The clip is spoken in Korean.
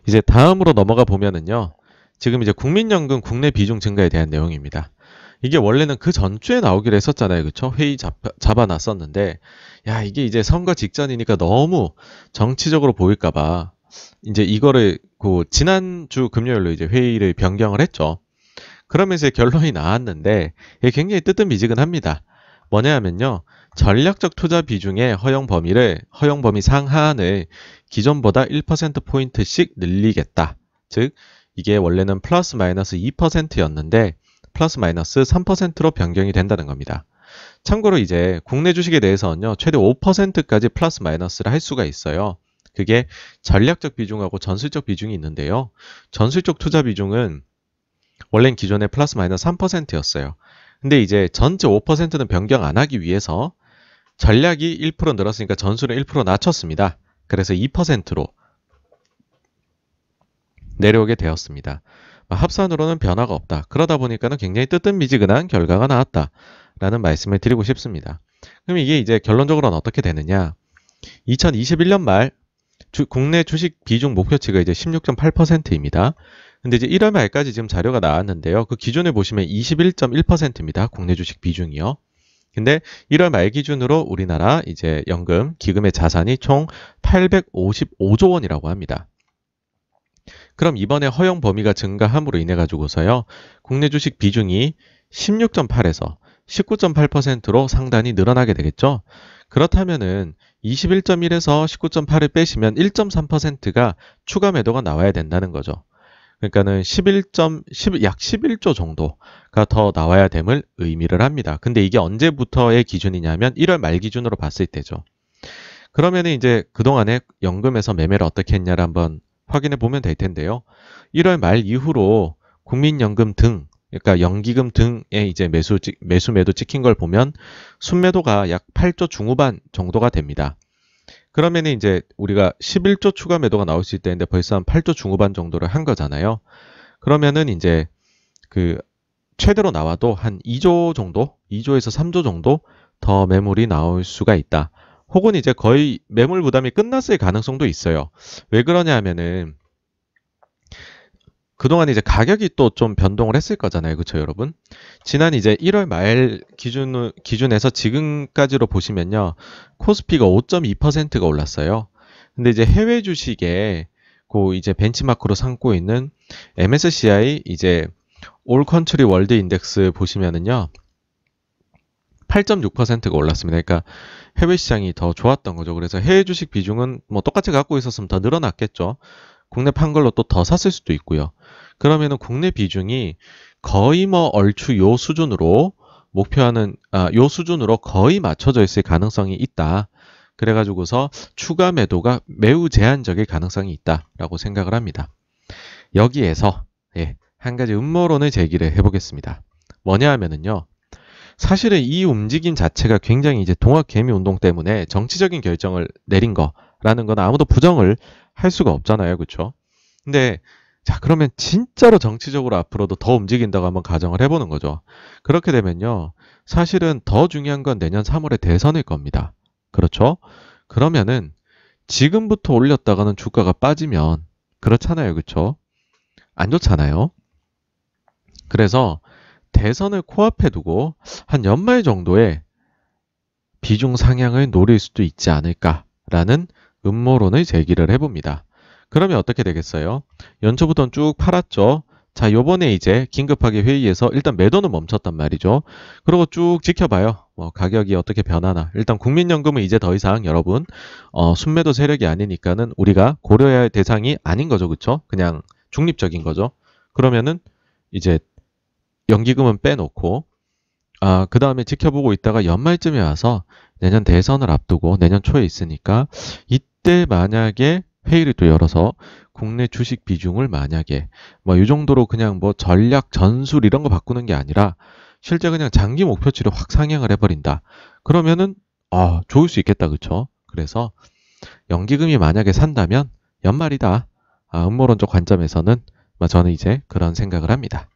이제 다음으로 넘어가 보면은요. 지금 이제 국민연금 국내 비중 증가에 대한 내용입니다. 이게 원래는 그 전주에 나오기로 했었잖아요. 그쵸? 회의 잡아놨었는데, 야, 이게 이제 선거 직전이니까 너무 정치적으로 보일까봐, 이제 이거를, 지난주 금요일로 이제 회의를 변경을 했죠. 그러면서 결론이 나왔는데, 이게 굉장히 뜨뜻미지근합니다. 뭐냐 하면요. 전략적 투자 비중의 허용 범위 상한을 기존보다 1%포인트씩 늘리겠다. 즉, 이게 원래는 플러스 마이너스 2%였는데, 플러스 마이너스 3%로 변경이 된다는 겁니다. 참고로 이제 국내 주식에 대해서는요, 최대 5%까지 플러스 마이너스를 할 수가 있어요. 그게 전략적 비중하고 전술적 비중이 있는데요. 전술적 투자 비중은 원래는 기존에 플러스 마이너스 3%였어요. 근데 이제 전체 5%는 변경 안 하기 위해서 전략이 1% 늘었으니까 전술은 1% 낮췄습니다. 그래서 2%로 내려오게 되었습니다. 합산으로는 변화가 없다. 그러다 보니까는 굉장히 뜨뜻미지근한 결과가 나왔다라는 말씀을 드리고 싶습니다. 그럼 이게 이제 결론적으로는 어떻게 되느냐? 2021년 말 국내 주식 비중 목표치가 이제 16.8%입니다. 근데 이제 1월 말까지 지금 자료가 나왔는데요. 그 기준을 보시면 21.1%입니다. 국내 주식 비중이요. 근데 1월 말 기준으로 우리나라 이제 연금, 기금의 자산이 총 855조 원이라고 합니다. 그럼 이번에 허용 범위가 증가함으로 인해 가지고서요. 국내 주식 비중이 16.8에서 19.8%로 상단이 늘어나게 되겠죠. 그렇다면은 21.1에서 19.8을 빼시면 1.3%가 추가 매도가 나와야 된다는 거죠. 그러니까는 약 11조 정도가 더 나와야 됨을 의미를 합니다. 근데 이게 언제부터의 기준이냐면 1월 말 기준으로 봤을 때죠. 그러면은 이제 그동안에 연금에서 매매를 어떻게 했냐를 한번 확인해 보면 될 텐데요. 1월 말 이후로 국민연금 등, 그러니까 연기금 등의 이제 매수 매도 찍힌 걸 보면 순매도가 약 8조 중후반 정도가 됩니다. 그러면 이제 우리가 11조 추가 매도가 나올 수 있다는데 벌써 한 8조 중후반 정도를 한 거잖아요. 그러면은 이제 그 최대로 나와도 한 2조 정도, 2조에서 3조 정도 더 매물이 나올 수가 있다. 혹은 이제 거의 매물 부담이 끝났을 가능성도 있어요. 왜 그러냐 하면은 그동안 이제 가격이 또 좀 변동을 했을 거잖아요. 그쵸, 여러분? 지난 이제 1월 말 기준에서 지금까지로 보시면요. 코스피가 5.2%가 올랐어요. 근데 이제 해외 주식에 이제 벤치마크로 삼고 있는 MSCI 이제 올 컨트리 월드 인덱스 보시면은요. 8.6%가 올랐습니다. 그러니까 해외 시장이 더 좋았던 거죠. 그래서 해외 주식 비중은 뭐 똑같이 갖고 있었으면 더 늘어났겠죠. 국내 판 걸로 또 더 샀을 수도 있고요. 그러면은 국내 비중이 거의 뭐 얼추 요 수준으로 요 수준으로 거의 맞춰져 있을 가능성이 있다. 그래가지고서 추가 매도가 매우 제한적일 가능성이 있다라고 생각을 합니다. 여기에서 한 가지 음모론을 제기를 해보겠습니다. 뭐냐 하면은요. 사실은 이 움직임 자체가 굉장히 이제 동학개미 운동 때문에 정치적인 결정을 내린 거라는 건 아무도 부정을 할 수가 없잖아요. 그렇죠? 근데 자, 그러면 진짜로 정치적으로 앞으로도 더 움직인다고 한번 가정을 해보는 거죠. 그렇게 되면요. 사실은 더 중요한 건 내년 3월에 대선일 겁니다. 그렇죠? 그러면은 지금부터 올렸다가는 주가가 빠지면 그렇잖아요. 그렇죠? 안 좋잖아요. 그래서 대선을 코앞에 두고 한 연말 정도에 비중 상향을 노릴 수도 있지 않을까라는 음모론을 제기를 해봅니다. 그러면 어떻게 되겠어요? 연초부터는 쭉 팔았죠. 자, 요번에 이제 긴급하게 회의에서 일단 매도는 멈췄단 말이죠. 그리고 쭉 지켜봐요. 가격이 어떻게 변하나. 일단 국민연금은 이제 더 이상 여러분, 순매도 세력이 아니니까는 우리가 고려해야 할 대상이 아닌 거죠. 그쵸? 그냥 중립적인 거죠. 그러면은 이제 연기금은 빼놓고, 그 다음에 지켜보고 있다가 연말쯤에 와서 내년 대선을 앞두고 내년 초에 있으니까 이때 만약에 회의를 또 열어서 국내 주식 비중을 만약에 이 정도로 그냥 전략 전술 이런 거 바꾸는 게 아니라 실제 그냥 장기 목표치를 확 상향을 해버린다. 그러면은 좋을 수 있겠다. 그쵸? 그래서 연기금이 만약에 산다면 연말이다. 음모론적 관점에서는 저는 이제 그런 생각을 합니다.